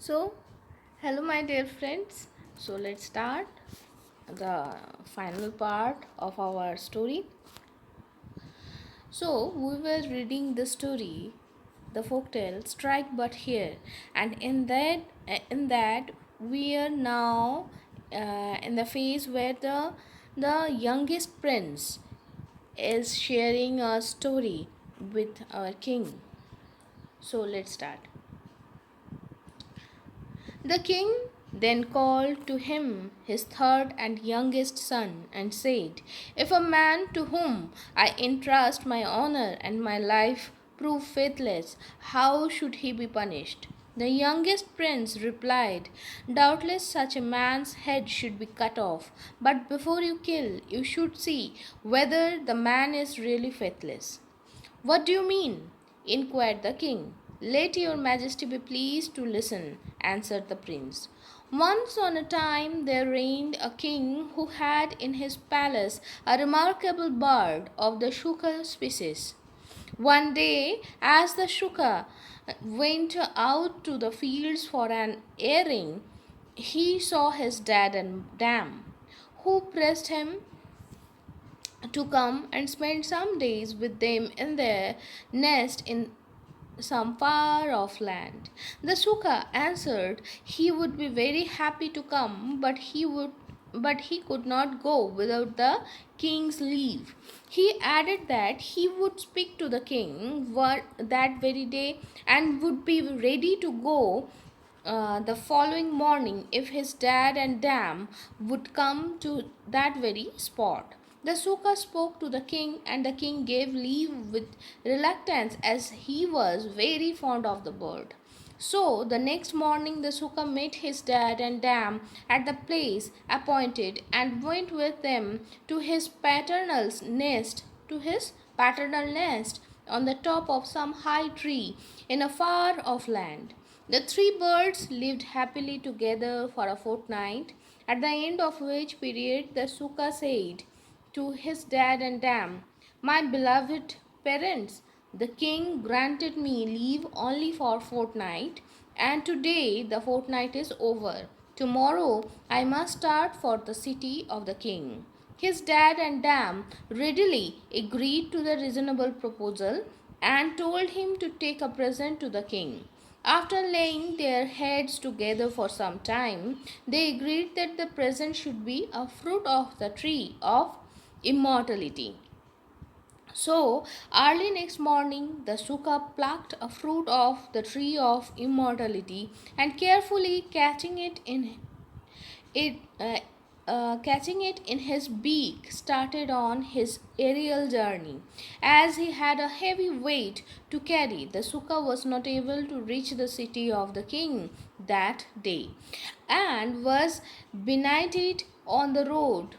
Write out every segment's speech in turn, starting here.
So, hello, my dear friends. So, let's start the final part of our story. So, we were reading the story, the folktale Strike But Here, and in that we are now in the phase where the youngest prince is sharing a story with our king. So, let's start. The king then called to him his third and youngest son, and said, "If a man to whom I entrust my honor and my life prove faithless, how should he be punished?" The youngest prince replied, "Doubtless such a man's head should be cut off, but before you kill, you should see whether the man is really faithless." "What do you mean?" inquired the king. "Let your majesty be pleased to listen," answered the prince. "Once on a time there reigned a king who had in his palace a remarkable bird of the shuka species. One day, as the shuka went out to the fields for an airing, he saw his dad and dam, who pressed him to come and spend some days with them in their nest in some far off land. The Suka answered he would be very happy to come, but he could not go without the king's leave. He added that he would speak to the king that very day and would be ready to go the following morning if his dad and dam would come to that very spot. The Suka spoke to the king, and the king gave leave with reluctance as he was very fond of the bird. So the next morning the Suka met his dad and dam at the place appointed and went with them to his paternal nest on the top of some high tree in a far off land. The three birds lived happily together for a fortnight, at the end of which period the Suka said to his dad and dam, "My beloved parents, the king granted me leave only for a fortnight, and today the fortnight is over. Tomorrow I must start for the city of the king." His dad and dam readily agreed to the reasonable proposal and told him to take a present to the king. After laying their heads together for some time, they agreed that the present should be a fruit of the tree of immortality. So, early next morning, the Suka plucked a fruit of the tree of immortality and carefully it, uh, catching it in his beak, started on his aerial journey. As he had a heavy weight to carry, the Suka was not able to reach the city of the king that day and was benighted on the road.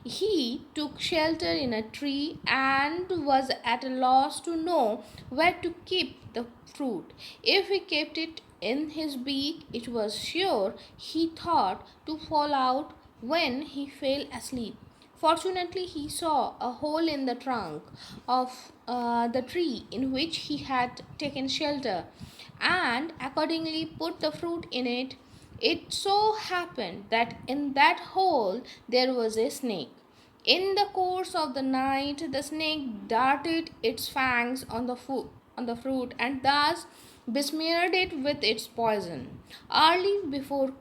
He took shelter in a tree and was at a loss to know where to keep the fruit. If he kept it in his beak, it was sure, he thought, to fall out when he fell asleep. Fortunately, he saw a hole in the trunk of the tree in which he had taken shelter, and accordingly put the fruit in it. It so happened that in that hole there was a snake. In the course of the night, the snake darted its fangs on the fruit and thus besmeared it with its poison. Early before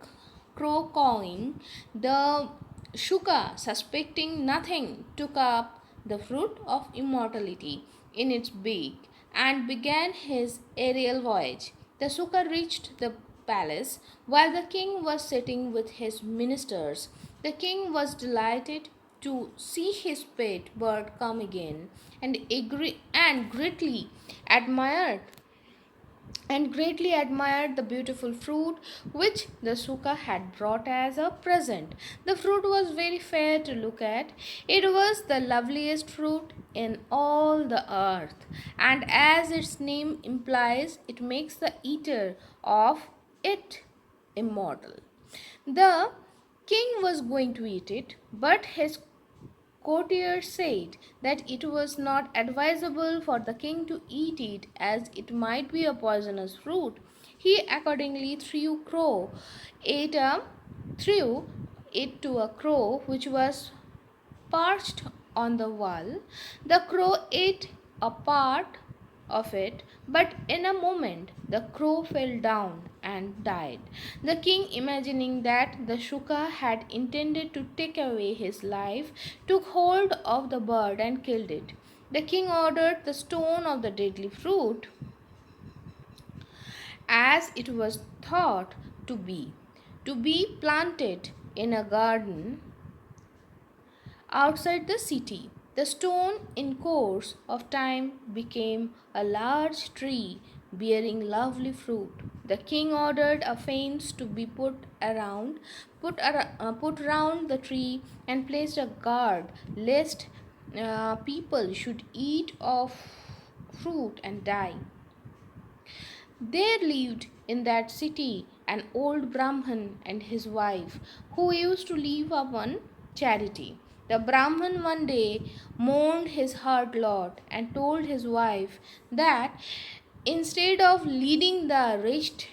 crow cawing, the Shuka, suspecting nothing, took up the fruit of immortality in its beak and began his aerial voyage. The Suka reached the palace while the king was sitting with his ministers. The king was delighted to see his pet bird come again and admired greatly admired the beautiful fruit which the Suka had brought as a present. The fruit was very fair to look at. It was the loveliest fruit in all the earth, and as its name implies, it makes the eater of it immortal. The king was going to eat it, but his courtiers said that it was not advisable for the king to eat it as it might be a poisonous fruit. He accordingly ate a, threw it to a crow which was perched on the wall. The crow ate a part of it, but in a moment the crow fell down and died. The king, imagining that the Shuka had intended to take away his life, took hold of the bird and killed it. The king ordered the stone of the deadly fruit, as it was thought to be planted in a garden outside the city. The stone, in course of time, became a large tree bearing lovely fruit. The king ordered a fence to be put round the tree, and placed a guard lest people should eat of fruit and die. There lived in that city an old Brahman and his wife, who used to live upon charity. The Brahman one day mourned his hard lot and told his wife that instead of leading the wretched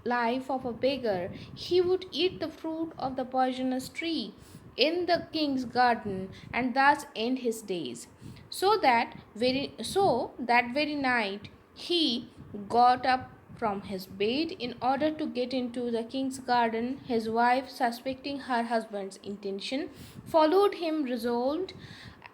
life of a beggar, he would eat the fruit of the poisonous tree in the king's garden and thus end his days. So that very night he got up from his bed in order to get into the king's garden. His wife, suspecting her husband's intention, followed him, resolved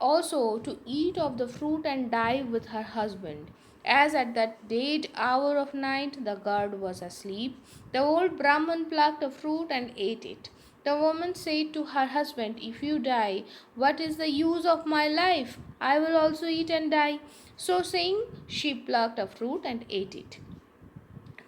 also to eat of the fruit and die with her husband. As at that dead hour of night the guard was asleep, the old Brahman plucked a fruit and ate it. The woman said to her husband, "If you die, what is the use of my life? I will also eat and die." So saying, she plucked a fruit and ate it.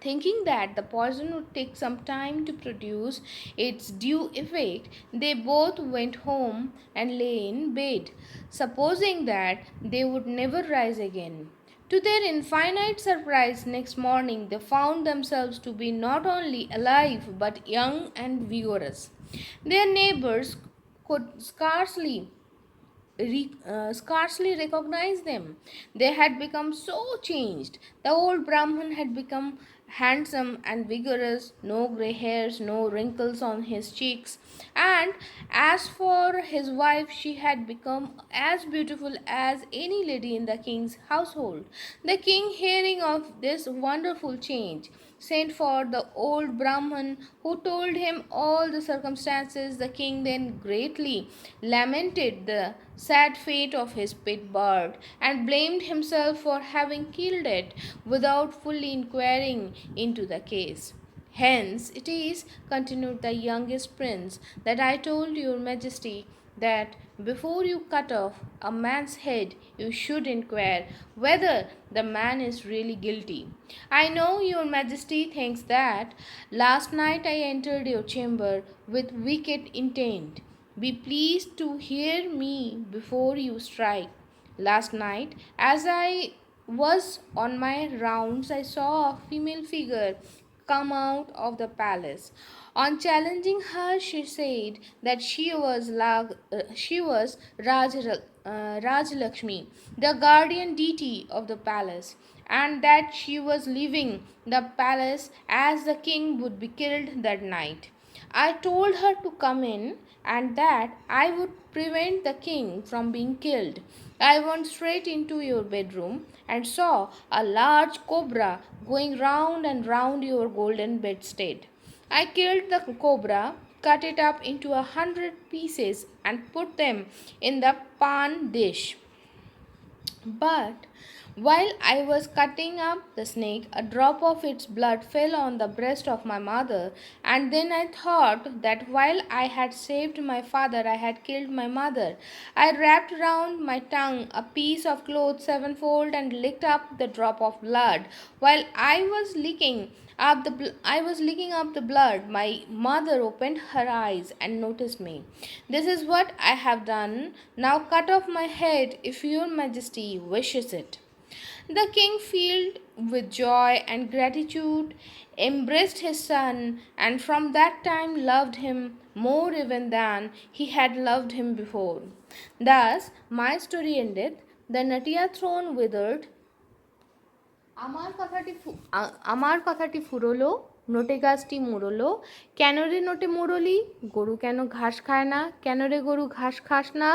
Thinking that the poison would take some time to produce its due effect, they both went home and lay in bed, supposing that they would never rise again. To their infinite surprise, next morning they found themselves to be not only alive but young and vigorous. Their neighbors could scarcely recognized them. They had become so changed. The old Brahman had become handsome and vigorous, no grey hairs, no wrinkles on his cheeks, and as for his wife, she had become as beautiful as any lady in the king's household. The king, hearing of this wonderful change, sent for the old Brahman, who told him all the circumstances. The king then greatly lamented the sad fate of his pet bird and blamed himself for having killed it without fully inquiring into the case. "Hence it is," continued the youngest prince, "that I told your majesty that before you cut off a man's head, you should inquire whether the man is really guilty. I know your majesty thinks that last night I entered your chamber with wicked intent. Be pleased to hear me before you strike. Last night, as I was on my rounds, I saw a female figure come out of the palace. On challenging her, she said that she was Rajlakshmi, the guardian deity of the palace, and that she was leaving the palace as the king would be killed that night. I told her to come in and that I would prevent the king from being killed. I went straight into your bedroom and saw a large cobra going round and round your golden bedstead. I killed the cobra, cut it up into 100 pieces, and put them in the pan dish. But while I was cutting up the snake, a drop of its blood fell on the breast of my mother, and then I thought that while I had saved my father, I had killed my mother. I wrapped round my tongue a piece of cloth sevenfold and licked up the drop of blood. While I was licking up the blood. My mother opened her eyes and noticed me. "This is what I have done. Now cut off my head if your majesty wishes it." The king, filled with joy and gratitude, embraced his son, and from that time loved him more even than he had loved him before. Thus my story ended. The Natiya throne withered আমার কথাটি ফুরোলো, নোটে গাছটি মুড়লো, কেন রে নোটে মুড়লি, গরু কেন ঘাস খায় না, কেন রে গরু ঘাস খাস না,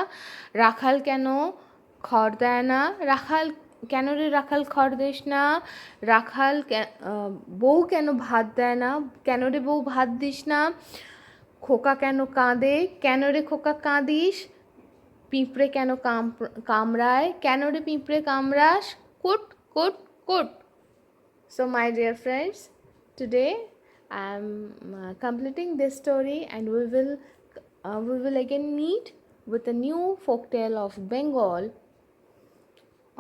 রাখাল কেন খড় দেয় না, রাখাল কেন রে রাখাল খড় দিস না, বউ কেন ভাত দেয় না, কেন রে বউ ভাত দিস না, খোকা কেন কাঁদে, কেন রে খোকা কাঁদিস, পিঁপড়ে কেন কামড়ায়, কেন রে পিঁপড়ে কামড়াস, কুট কুট কুট. So, my dear friends, today I am completing this story, and we will again meet with a new folktale of Bengal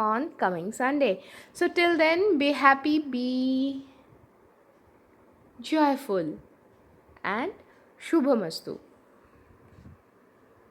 on coming Sunday. So, till then, be happy, be joyful, and Shubhamastu.